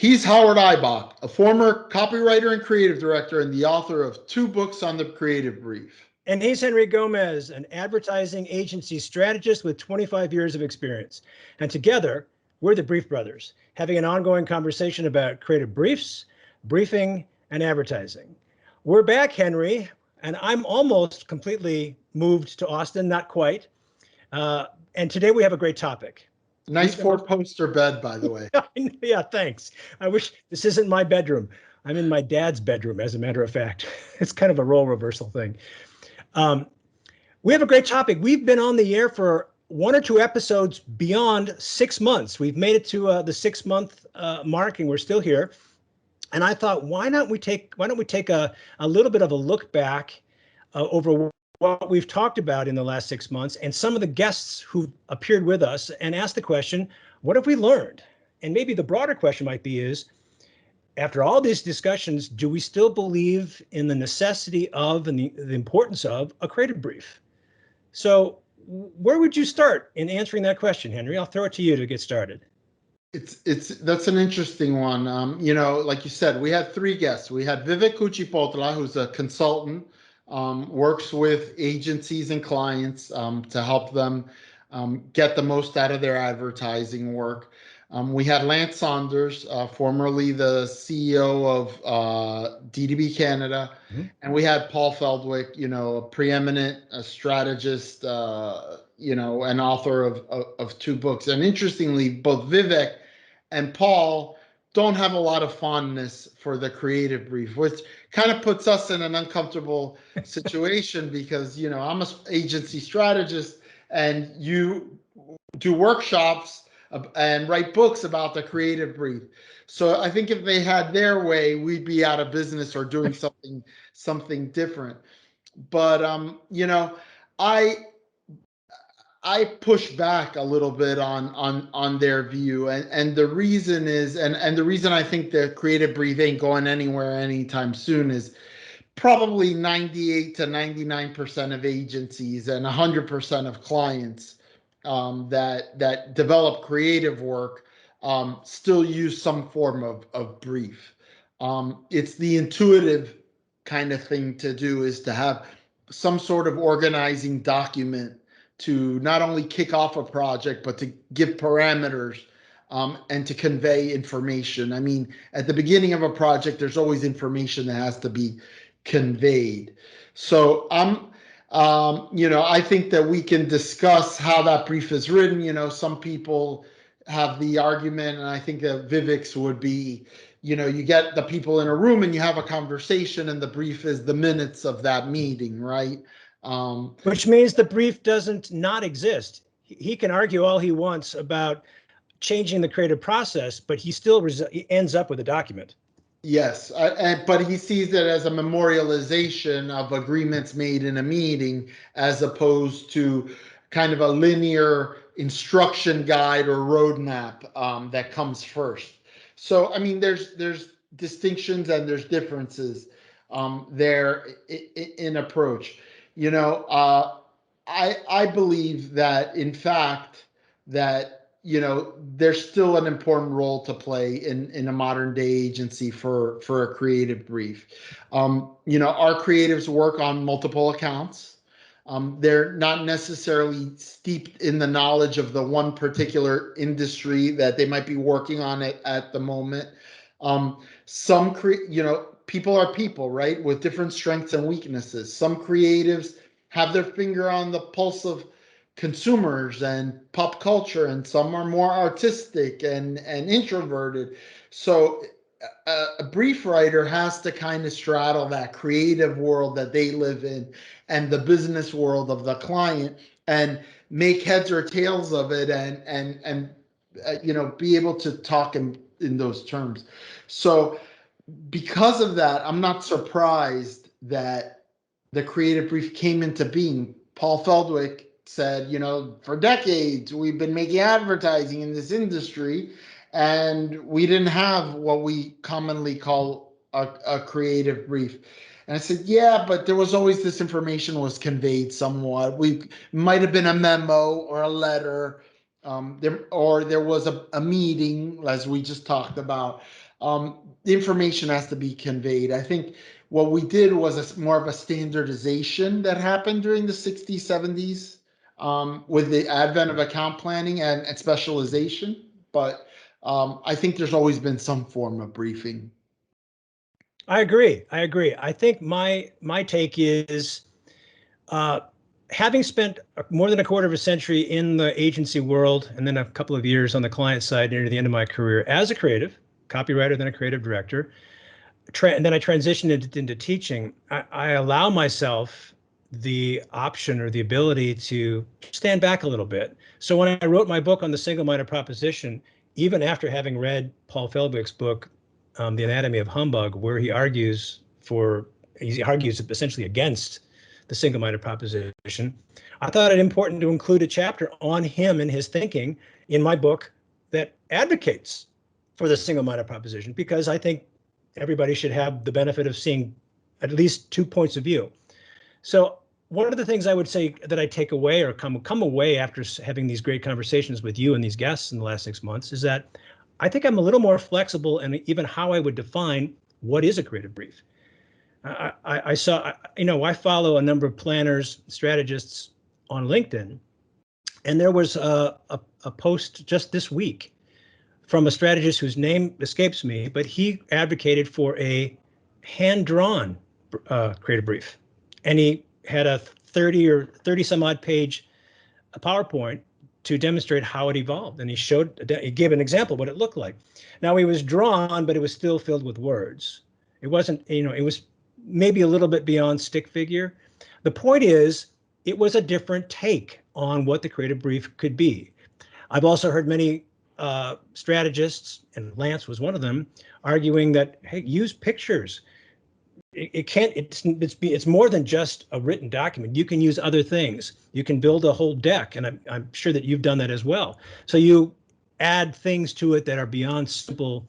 He's Howard Eibach, a former copywriter and creative director and the author of 2 books on the creative brief. And he's Henry Gomez, an advertising agency strategist with 25 years of experience. And together, we're the Brief Brothers, having an ongoing conversation about creative briefs, briefing, and advertising. We're back, Henry, and I'm almost completely moved to Austin, not quite. And today we have a great topic. Nice 4-poster bed, by the way. Yeah, thanks. I wish this isn't my bedroom. I'm in my dad's bedroom, as a matter of fact. It's kind of a role reversal thing. We have a great topic. We've been on the air for 1 or 2 episodes beyond 6 months. We've made it to the 6-month mark, and we're still here. And I thought, why don't we take a little bit of a look back over what we've talked about in the last 6 months and some of the guests who appeared with us, and ask the question, what have we learned? And maybe the broader question might be is, after all these discussions, do we still believe in the necessity of and the importance of a creative brief? So where would you start in answering that question, Henry? I'll throw it to you to get started. That's an interesting one. Like you said, we had 3 guests. We had Vivek Kuchipotla, who's a consultant, works with agencies and clients to help them get the most out of their advertising work. We had Lance Saunders, formerly the CEO of DDB Canada, and we had Paul Feldwick, a preeminent strategist, and author of 2 books. And interestingly, both Vivek and Paul don't have a lot of fondness for the creative brief, which kind of puts us in an uncomfortable situation because, I'm an agency strategist and you do workshops and write books about the creative brief. So I think if they had their way, we'd be out of business or doing something different. But I push back a little bit on their view, and the reason is, and the reason I think the creative brief ain't going anywhere anytime soon is probably 98 to 99% of agencies and 100% of clients that develop creative work still use some form of brief. It's the intuitive kind of thing to do, is to have some sort of organizing document to not only kick off a project, but to give parameters and to convey information. I mean, at the beginning of a project, there's always information that has to be conveyed. So I think that we can discuss how that brief is written. Some people have the argument, and I think that Vivek's would be, you get the people in a room and you have a conversation, and the brief is the minutes of that meeting, right? Which means the brief doesn't not exist. He can argue all he wants about changing the creative process, but he still ends up with a document. Yes, but he sees it as a memorialization of agreements made in a meeting, as opposed to kind of a linear instruction guide or roadmap that comes first. So, I mean, there's distinctions and there's differences there in approach. I believe that, in fact, that there's still an important role to play in a modern day agency for a creative brief. Our creatives work on multiple accounts. They're not necessarily steeped in the knowledge of the one particular industry that they might be working on at the moment. People are people, right, with different strengths and weaknesses. Some creatives have their finger on the pulse of consumers and pop culture, and some are more artistic and introverted. So a brief writer has to kind of straddle that creative world that they live in and the business world of the client, and make heads or tails of it, and be able to talk in those terms. So because of that, I'm not surprised that the creative brief came into being. Paul Feldwick said, for decades, we've been making advertising in this industry, and we didn't have what we commonly call a creative brief. And I said, yeah, but there was always this information was conveyed somewhat. We might have been a memo or a letter, there was a meeting, as we just talked about. the information has to be conveyed. I think what we did was more of a standardization that happened during the 60s, 70s, with the advent of account planning and specialization. But I think there's always been some form of briefing. I agree. I think my take is, uh, having spent more than a quarter of a century in the agency world and then a couple of years on the client side near the end of my career as a creative copywriter, then a creative director, and then I transitioned into teaching. I allow myself the option or the ability to stand back a little bit. So when I wrote my book on the single-minded proposition, even after having read Paul Feldwick's book, The Anatomy of Humbug, where he argues essentially against the single-minded proposition, I thought it important to include a chapter on him and his thinking in my book that advocates for the single-minded proposition, because I think everybody should have the benefit of seeing at least two points of view. So one of the things I would say that I take away or come away after having these great conversations with you and these guests in the last 6 months is that I think I'm a little more flexible in even how I would define what is a creative brief. I saw, I follow a number of planners, strategists on LinkedIn, and there was a post just this week from a strategist whose name escapes me, but he advocated for a hand-drawn creative brief. And he had a 30 some odd page PowerPoint to demonstrate how it evolved. And he gave an example what it looked like. Now, he was drawn, but it was still filled with words. It wasn't, it was maybe a little bit beyond stick figure. The point is, it was a different take on what the creative brief could be. I've also heard many strategists, and Lance was one of them, arguing that, hey, use pictures. It's more than just a written document. You can use other things. You can build a whole deck, and I'm sure that you've done that as well. So you add things to it that are beyond simple,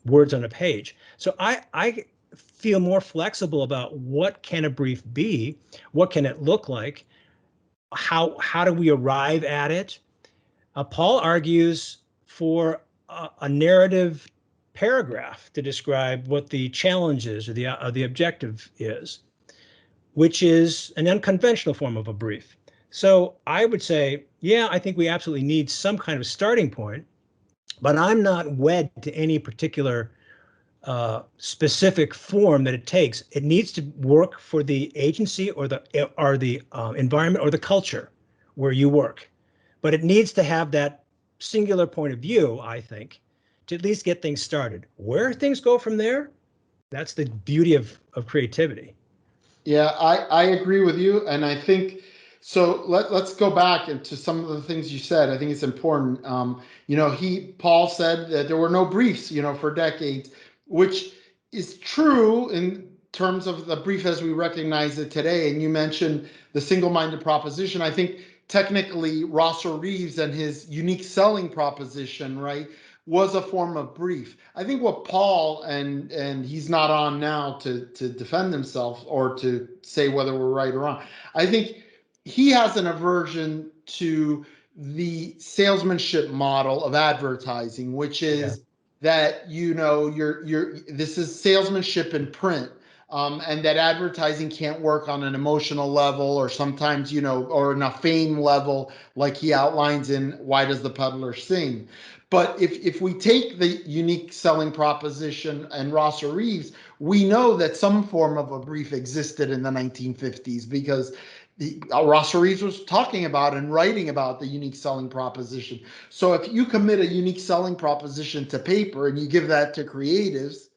words on a page. So I feel more flexible about what can a brief be, what can it look like, how do we arrive at it. Paul argues for a narrative paragraph to describe what the challenge is or the objective is, which is an unconventional form of a brief. So I would say, yeah, I think we absolutely need some kind of starting point, but I'm not wed to any particular specific form that it takes. It needs to work for the agency or the environment or the culture where you work. But it needs to have that singular point of view, I think, to at least get things started. Where things go from there, that's the beauty of creativity. Yeah, I agree with you. And I think so. Let's go back into some of the things you said. I think it's important. Paul said that there were no briefs, for decades, which is true in terms of the brief as we recognize it today. And you mentioned the single-minded proposition. I think technically Rosser Reeves and his unique selling proposition, right, was a form of brief. I think what Paul, and he's not on now to defend himself or to say whether we're right or wrong. I think he has an aversion to the salesmanship model of advertising, which is that this is salesmanship in print. And that advertising can't work on an emotional level or sometimes, or in a fame level, like he outlines in Why Does the Peddler Sing? But if we take the unique selling proposition and Rosser Reeves, we know that some form of a brief existed in the 1950s because Rosser Reeves was talking about and writing about the unique selling proposition. So if you commit a unique selling proposition to paper and you give that to creatives,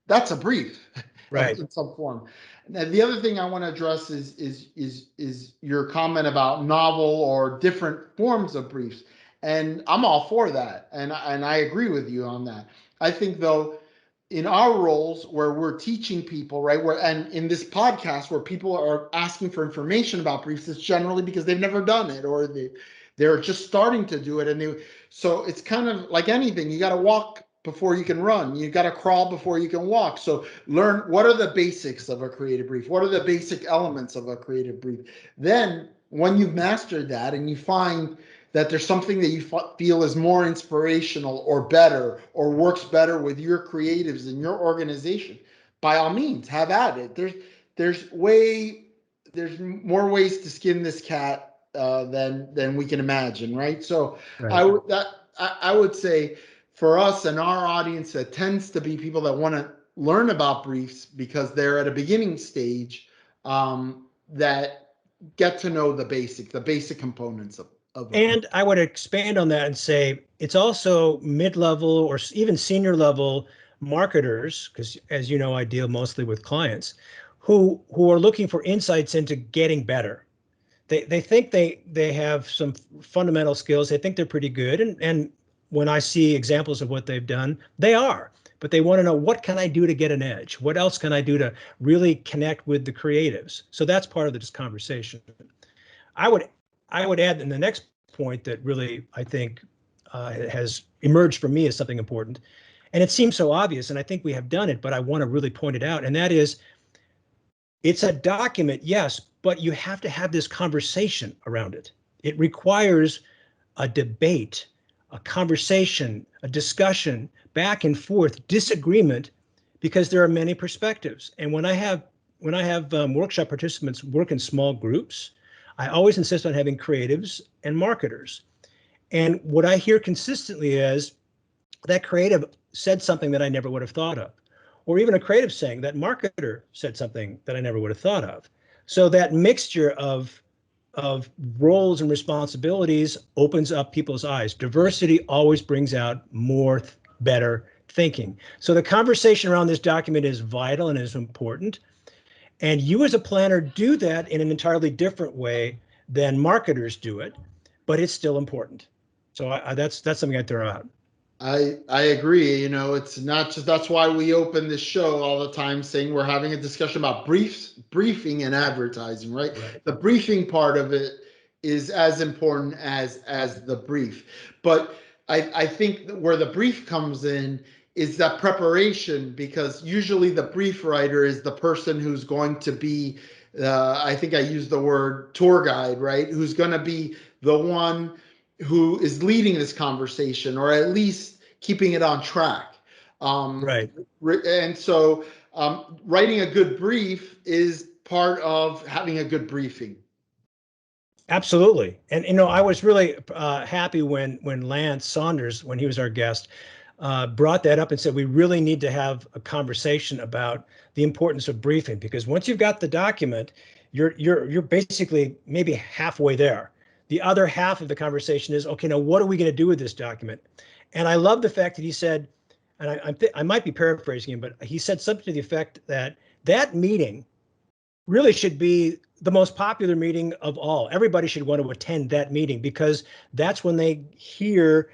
that's a brief, right, in some form. Now, the other thing I want to address is your comment about novel or different forms of briefs, and I'm all for that, and I agree with you on that. I think though, in our roles where we're teaching people, right, and in this podcast where people are asking for information about briefs, it's generally because they've never done it or they're just starting to do it, so it's kind of like anything. You got to walk before you can run. You got to crawl before you can walk. So learn what are the basics of a creative brief. What are the basic elements of a creative brief? Then when you've mastered that and you find that there's something that you feel is more inspirational or better or works better with your creatives and your organization, by all means, have at it. There's more ways to skin this cat than we can imagine, right? So Right. I would say for us and our audience, that tends to be people that want to learn about briefs because they're at a beginning stage, that get to know the basic components of a brief. And I would expand on that and say it's also mid-level or even senior level marketers, because as you know, I deal mostly with clients who are looking for insights into getting better. They think they have some fundamental skills. They think they're pretty good. And when I see examples of what they've done, they are. But they want to know, what can I do to get an edge? What else can I do to really connect with the creatives? So that's part of this conversation. I would I would add in the next point that really I think has emerged for me as something important, and it seems so obvious, and I think we have done it, but I want to really point it out, and that is it's a document, yes, but you have to have this conversation around it. It requires a debate, a conversation, a discussion, back and forth, disagreement, because there are many perspectives. And when I have workshop participants work in small groups, I always insist on having creatives and marketers. And what I hear consistently is that creative said something that I never would have thought of, or even a creative saying that marketer said something that I never would have thought of. So that mixture of roles and responsibilities opens up people's eyes. Diversity always brings out more better thinking. So the conversation around this document is vital and is important. And you as a planner do that in an entirely different way than marketers do it, but it's still important. So that's something I throw out. I agree. You know, it's not just, that's why we open this show all the time saying we're having a discussion about briefing and advertising, right? Right. The briefing part of it is as important as the brief. But I think where the brief comes in is that preparation, because usually the brief writer is the person who's going to be, I think I used the word tour guide, right? Who's going to be the one who is leading this conversation, or at least keeping it on track. Um, Right. and so writing a good brief is part of having a good briefing. Absolutely. And I was really happy when Lance Saunders, when he was our guest, brought that up and said we really need to have a conversation about the importance of briefing, because once you've got the document, you're basically maybe halfway there. The other half of the conversation is, okay, now what are we going to do with this document? And I love the fact that he said, and I might be paraphrasing him, but he said something to the effect that that meeting really should be the most popular meeting of all. Everybody should want to attend that meeting, because that's when they hear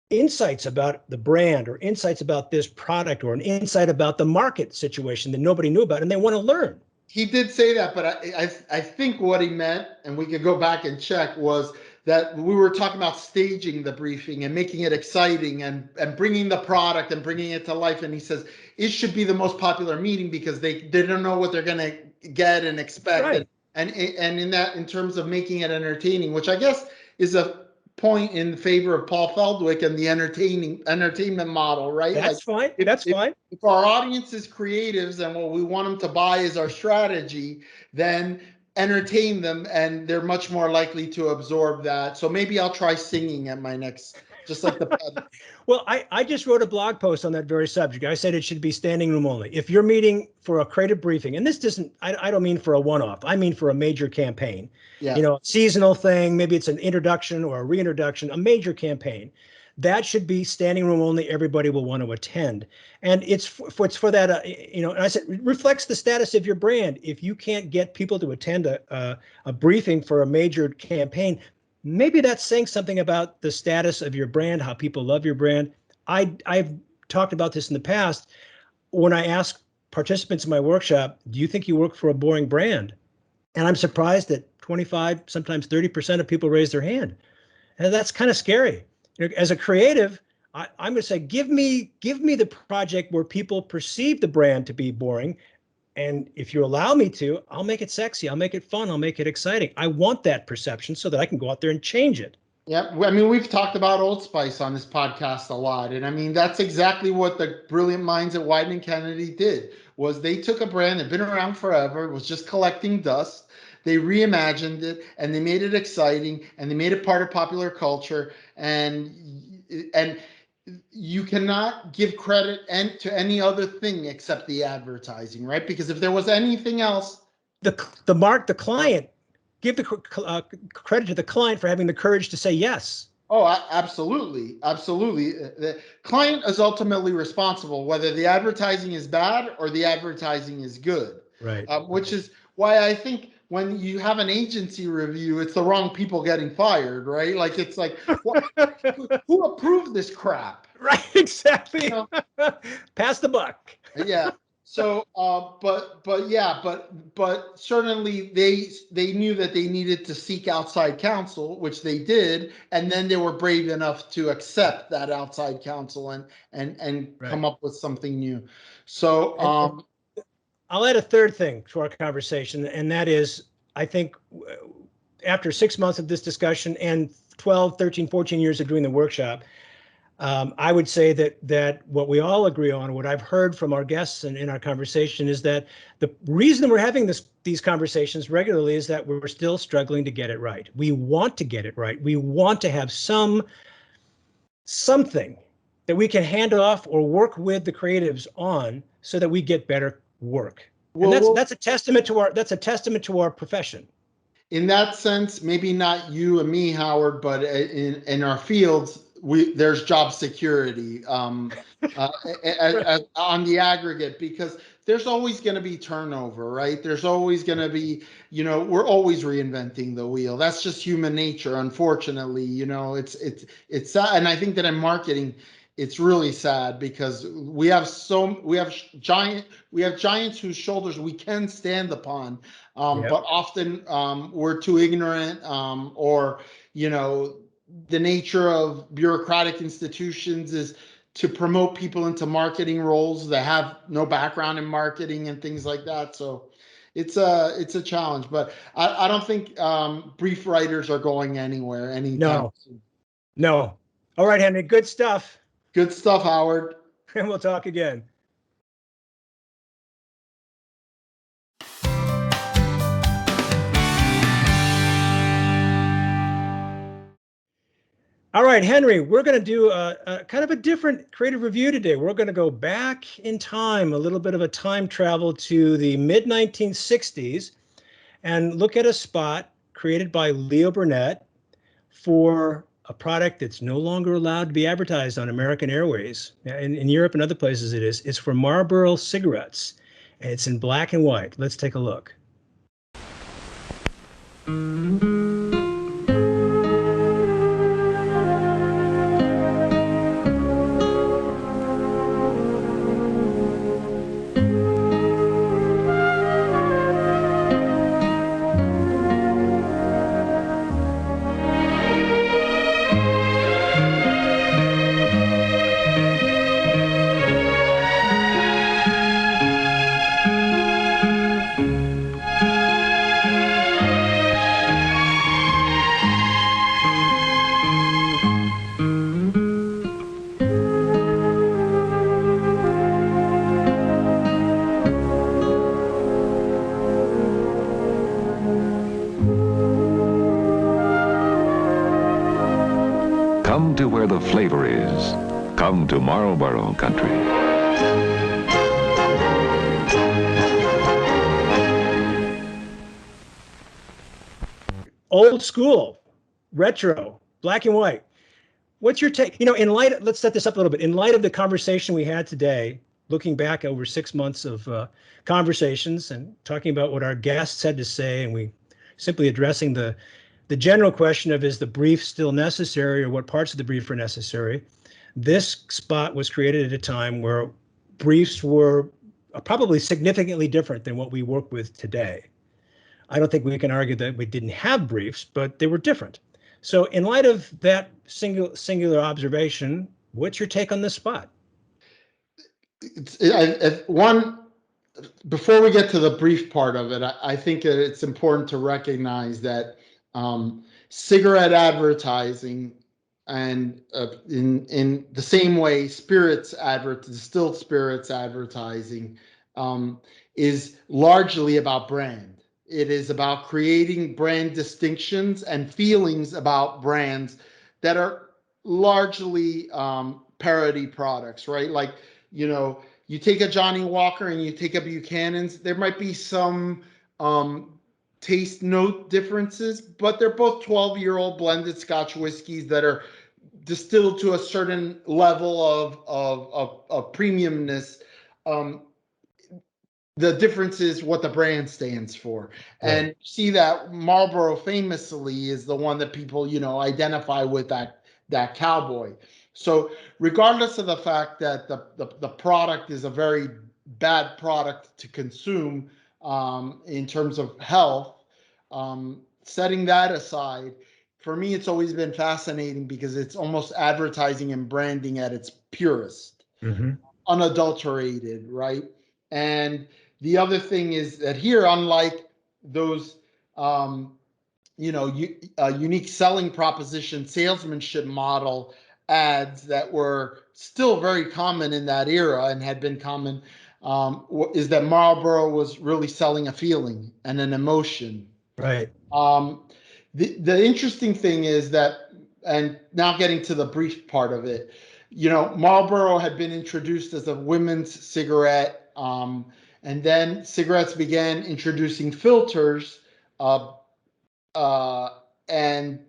insights about the brand, or insights about this product, or an insight about the market situation that nobody knew about, and they want to learn. He did say that, but I think what he meant, and we could go back and check, was that we were talking about staging the briefing and making it exciting, and bringing the product and bringing it to life. And he says it should be the most popular meeting because they don't know what they're going to get and expect. Right. And in terms of making it entertaining, which I guess is a point in favor of Paul Feldwick and the entertainment model, right? Like That's fine. if, That's if fine. if our audience is creatives and what we want them to buy is our strategy, then entertain them and they're much more likely to absorb that. So maybe I'll try singing at my next, just like the Well, I just wrote a blog post on that very subject. I said it should be standing room only. If you're meeting for a creative briefing, and this doesn't, I don't mean for a one-off, I mean for a major campaign, yeah. seasonal thing, maybe it's an introduction or a reintroduction, a major campaign. That should be standing room only. Everybody will want to attend. And it's for that, and I said, it reflects the status of your brand. If you can't get people to attend a briefing for a major campaign, maybe that's saying something about the status of your brand, how people love your brand. I've talked about this in the past. When I ask participants in my workshop, do you think you work for a boring brand? And I'm surprised that 25, sometimes 30% of people raise their hand. And that's kind of scary. As a creative, I'm going to say, give me the project where people perceive the brand to be boring. And if you allow me to, I'll make it sexy. I'll make it fun. I'll make it exciting. I want that perception so that I can go out there and change it. Yeah, I mean, we've talked about Old Spice on this podcast a lot, and I mean that's exactly what the brilliant minds at Wieden and Kennedy did. Was they took a brand that had been around forever, was just collecting dust. They reimagined it and they made it exciting and they made it part of popular culture. And you cannot give credit to any other thing except the advertising, right? Because if there was anything else, The client, give the credit to the client for having the courage to say yes. oh, absolutely, absolutely. The client is ultimately responsible whether the advertising is bad or the advertising is good. Right. Which is why I think when you have an agency review, it's the wrong people getting fired, right? Like it's like, what, who approved this crap? Right, You exactly. know? Pass the buck. Yeah. So, but yeah, but certainly they knew that they needed to seek outside counsel, which they did, and then they were brave enough to accept that outside counsel and Right. come up with something new. So, And I'll add a third thing to our conversation, and that is, I think after 6 months of this discussion and 12, 13, 14 years of doing the workshop, I would say that what we all agree on, what I've heard from our guests and in our conversation, is that the reason we're having these conversations regularly is that we're still struggling to get it right. We want to get it right. We want to have something that we can hand off or work with the creatives on so that we get better work. And well, that's a testament to our profession. in that sense, maybe not you and me, Howard, but in our fields, there's job security uh, on the aggregate because there's always going to be turnover, right? There's always going to be, we're always reinventing the wheel. That's just human nature, unfortunately. It's sad, and I think that in marketing, it's really sad because we have giants whose shoulders we can stand upon, Yep. but often we're too ignorant, or you know, the nature of bureaucratic institutions is to promote people into marketing roles that have no background in marketing and things like that. So it's a challenge, but I don't think brief writers are going anywhere anytime No, soon. no. All right, Henry, good stuff. Good stuff, Howard. And we'll talk again. All right, Henry, we're going to do a kind of a different creative review today. We're going to go back in time, a little bit of a time travel to the mid 1960s and look at a spot created by Leo Burnett for a product that's no longer allowed to be advertised on American Airways. In Europe and other places it is. It's for Marlboro Cigarettes, and it's in black and white. Let's take a look. Come to where the flavor is. Come to Marlboro country. Old school, retro, black and white. What's your take? In light of, let's set this up a little bit. In light of the conversation we had today, looking back over 6 months of conversations and talking about what our guests had to say, and we simply addressing the general question of, is the brief still necessary, or what parts of the brief are necessary? This spot was created at a time where briefs were probably significantly different than what we work with today. I don't think we can argue that we didn't have briefs, but they were different. So in light of that singular observation, what's your take on this spot? One, before we get to the brief part of it, I think that it's important to recognize that cigarette advertising, and in the same way, distilled spirits advertising is largely about brand. It is about creating brand distinctions and feelings about brands that are largely parody products, right? Like, you take a Johnny Walker and you take a Buchanan's, there might be some taste note differences, but they're both 12-year-old blended Scotch whiskeys that are distilled to a certain level of premiumness. Um, the difference is what the brand stands for. And see that Marlboro famously is the one that people, identify with, that cowboy. So regardless of the fact that the product is a very bad product to consume in terms of health, setting that aside, for me, it's always been fascinating because it's almost advertising and branding at its purest, unadulterated, right? And the other thing is that here, unlike those, unique selling proposition, salesmanship model ads that were still very common in that era and had been common, is that Marlboro was really selling a feeling and an emotion. Right. The interesting thing is that, and now getting to the brief part of it, Marlboro had been introduced as a women's cigarette, and then cigarettes began introducing filters, uh, and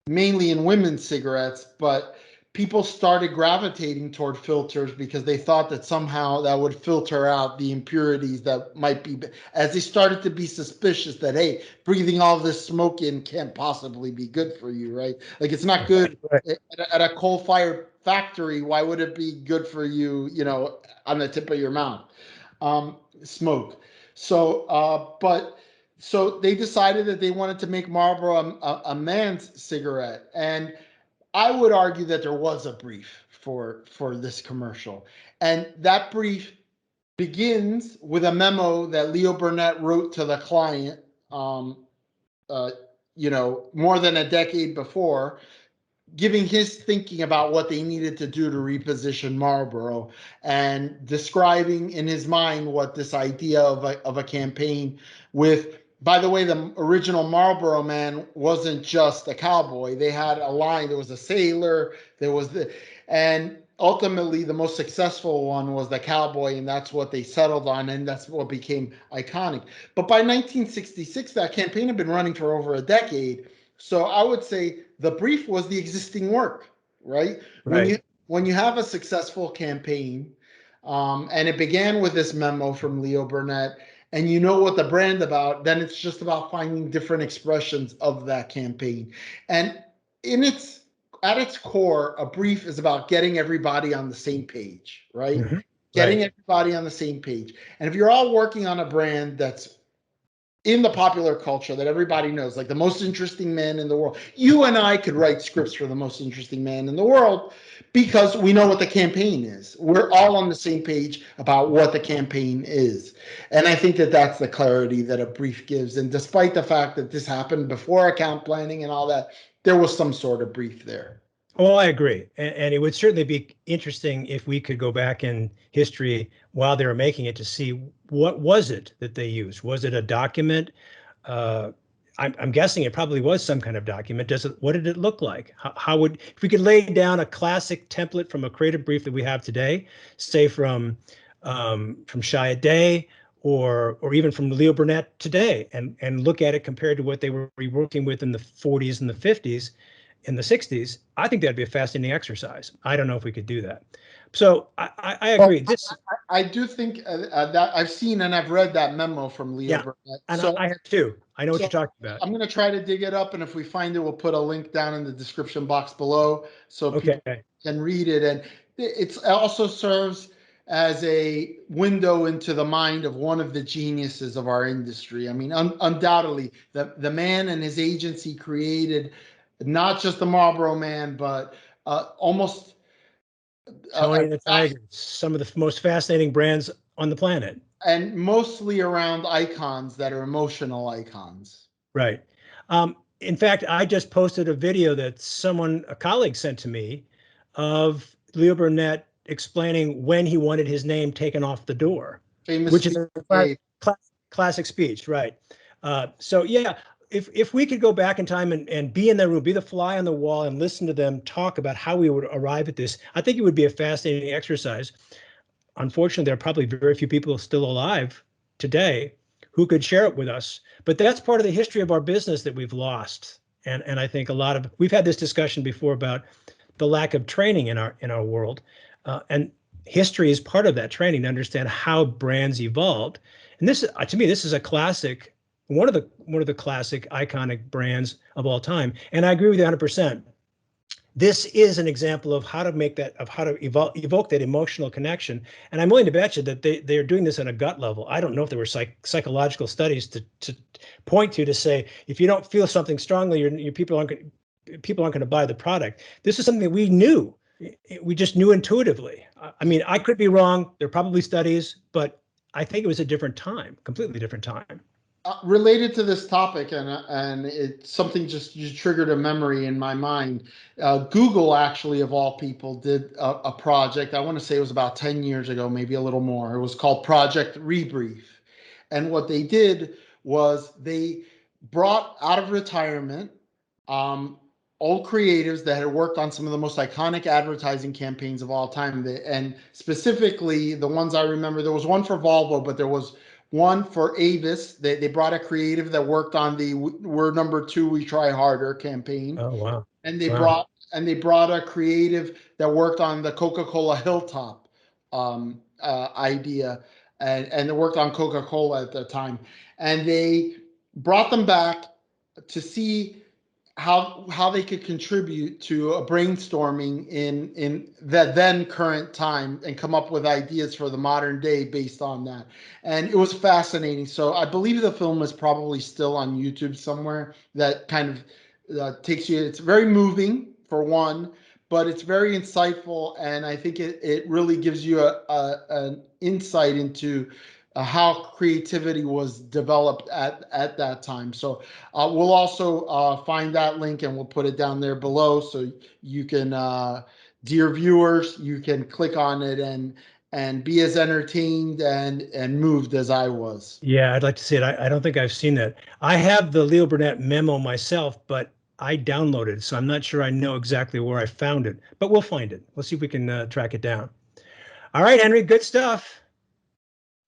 mainly in women's cigarettes, but people started gravitating toward filters because they thought that somehow that would filter out the impurities that might be, as they started to be suspicious that, hey, breathing all this smoke in can't possibly be good for you, right? Like, it's not good at a coal-fired factory. Why would it be good for you, on the tip of your mouth? Smoke. So they decided that they wanted to make Marlboro a man's cigarette. And I would argue that there was a brief for this commercial. And that brief begins with a memo that Leo Burnett wrote to the client, more than a decade before, giving his thinking about what they needed to do to reposition Marlboro, and describing in his mind what this idea of a campaign with. By the way, the original Marlboro Man wasn't just a cowboy. They had a line. There was a sailor. And ultimately the most successful one was the cowboy, and that's what they settled on, and that's what became iconic. But by 1966, that campaign had been running for over a decade. So I would say the brief was the existing work, right? When you have a successful campaign, and it began with this memo from Leo Burnett, and you know what the brand about, then it's just about finding different expressions of that campaign. And at its core, a brief is about getting everybody on the same page, right? Getting everybody on the same page. And if you're all working on a brand that's in the popular culture that everybody knows, like the most interesting man in the world, you and I could write scripts for the most interesting man in the world because we know what the campaign is. We're all on the same page about what the campaign is. And I think that that's the clarity that a brief gives. And despite the fact that this happened before account planning and all that, there was some sort of brief there. Well, I agree. And it would certainly be interesting if we could go back in history while they were making it to see what was it that they used. Was it a document? I'm guessing it probably was some kind of document. What did it look like? If we could lay down a classic template from a creative brief that we have today, say from Shia Day or even from Leo Burnett today, and look at it compared to what they were working with in the 40s and the 50s, in the 60s, I think that'd be a fascinating exercise. I don't know if we could do that. So I agree. I do think that I've seen and I've read that memo from Leo Burnett. And I have too. I know what you're talking about. I'm going to try to dig it up, and if we find it, we'll put a link down in the description box below so people can read it. And it also serves as a window into the mind of one of the geniuses of our industry. I mean, undoubtedly, the man and his agency created not just the Marlboro Man, but almost Tony and the Tigers, some of the most fascinating brands on the planet, and mostly around icons that are emotional icons. Right. In fact, I just posted a video that a colleague sent to me of Leo Burnett explaining when he wanted his name taken off the door, Famous which is speech a he gave. classic speech, right? So yeah, if we could go back in time and be in that room, be the fly on the wall and listen to them talk about how we would arrive at this, I think it would be a fascinating exercise. Unfortunately, there are probably very few people still alive today who could share it with us. But that's part of the history of our business that we've lost. And I think we've had this discussion before about the lack of training in our world. And history is part of that training to understand how brands evolved. And this, to me, this is a classic, one of the classic iconic brands of all time. And I agree with you 100%. This is an example of how to evoke that emotional connection. And I'm willing to bet you that they are doing this on a gut level. I don't know if there were psychological studies to point to say, if you don't feel something strongly, your people aren't going to buy the product. This is something that we knew. We just knew intuitively. I mean, I could be wrong. There are probably studies, but I think it was a different time, completely different time. Related to this topic, and it's something just you triggered a memory in my mind. Google, actually, of all people, did a project. I want to say it was about 10 years ago, maybe a little more. It was called Project Rebrief. And what they did was they brought out of retirement um, old creatives that had worked on some of the most iconic advertising campaigns of all time. And specifically, the ones I remember, there was one for Volvo, but there was one for Avis. They brought a creative that worked on the "We're number two, we try harder" campaign. Oh, wow. And they Wow. brought a creative that worked on the Coca-Cola Hilltop idea, and they worked on Coca-Cola at the time. And they brought them back to see how they could contribute to a brainstorming in the then current time and come up with ideas for the modern day based on that. And it was fascinating. So I believe the film is probably still on YouTube somewhere. That kind of takes you. It's very moving for one, but it's very insightful, and I think it really gives you an insight into how creativity was developed at that time. So we'll also find that link and we'll put it down there below, so you can, dear viewers, you can click on it and be as entertained and moved as I was. Yeah, I'd like to see it. I don't think I've seen that. I have the Leo Burnett memo myself, but I downloaded it, so I'm not sure I know exactly where I found it. But we'll find it. We'll see if we can track it down. All right, Henry, good stuff.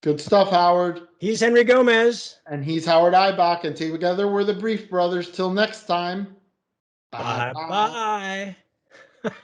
Good stuff, Howard. He's Henry Gomez. And he's Howard Eibach, and together we're the Brief Brothers. Till next time. Bye bye. Bye-bye.